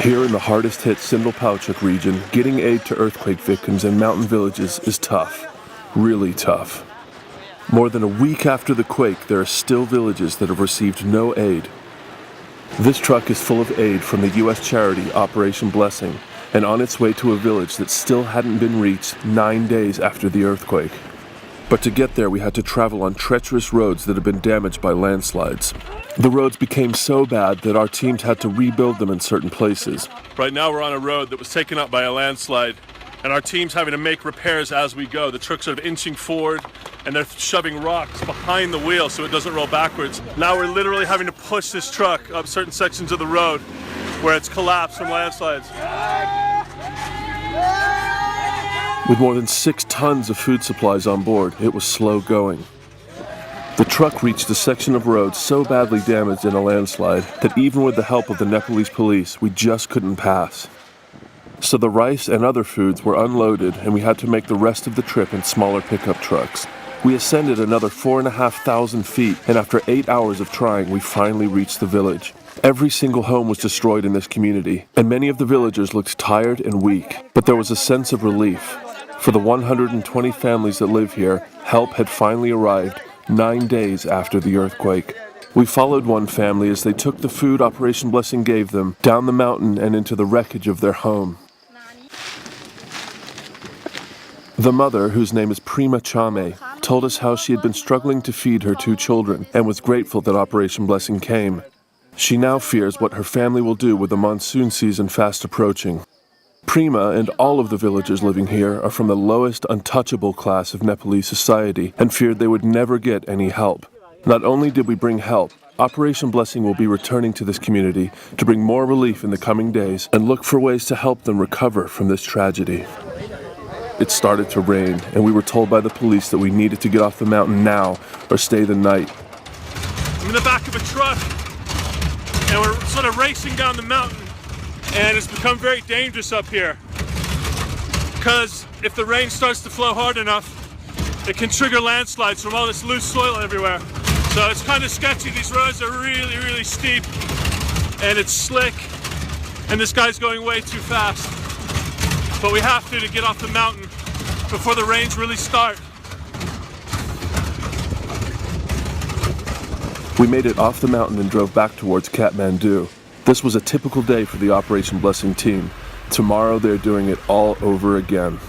Here in the hardest hit Sindulpalchuk region, getting aid to earthquake victims and mountain villages is tough. Really tough. More than a week after the quake, there are still villages that have received no aid. This truck is full of aid from the U.S. charity Operation Blessing, and on its way to a village that still hadn't been reached 9 days after the earthquake. But to get there, we had to travel on treacherous roads that had been damaged by landslides. The roads became so bad that our teams had to rebuild them in certain places. Right now we're on a road that was taken up by a landslide, and our team's having to make repairs as we go. The truck's sort of inching forward, and they're shoving rocks behind the wheel so it doesn't roll backwards. Now we're literally having to push this truck up certain sections of the road where it's collapsed from landslides. With more than 6 tons of food supplies on board, it was slow going. The truck reached a section of road so badly damaged in a landslide that even with the help of the Nepalese police, we just couldn't pass. So the rice and other foods were unloaded, and we had to make the rest of the trip in smaller pickup trucks. We ascended another 4,500 feet, and after 8 hours of trying, we finally reached the village. Every single home was destroyed in this community, and many of the villagers looked tired and weak, but there was a sense of relief. For the 120 families that live here, help had finally arrived 9 days after the earthquake. We followed one family as they took the food Operation Blessing gave them down the mountain and into the wreckage of their home. The mother, whose name is Prima Chame, told us how she had been struggling to feed her 2 children and was grateful that Operation Blessing came. She now fears what her family will do with the monsoon season fast approaching. Prima and all of the villagers living here are from the lowest untouchable class of Nepalese society and feared they would never get any help. Not only did we bring help, Operation Blessing will be returning to this community to bring more relief in the coming days and look for ways to help them recover from this tragedy. It started to rain, and we were told by the police that we needed to get off the mountain now or stay the night. I'm in the back of a truck, and we're sort of racing down the mountain. And it's become very dangerous up here because if the rain starts to flow hard enough, it can trigger landslides from all this loose soil everywhere. So it's kind of sketchy. These roads are really, really steep and it's slick, and this guy's going way too fast. But we have to get off the mountain before the rains really start. We made it off the mountain and drove back towards Kathmandu. This was a typical day for the Operation Blessing team. Tomorrow they're doing it all over again.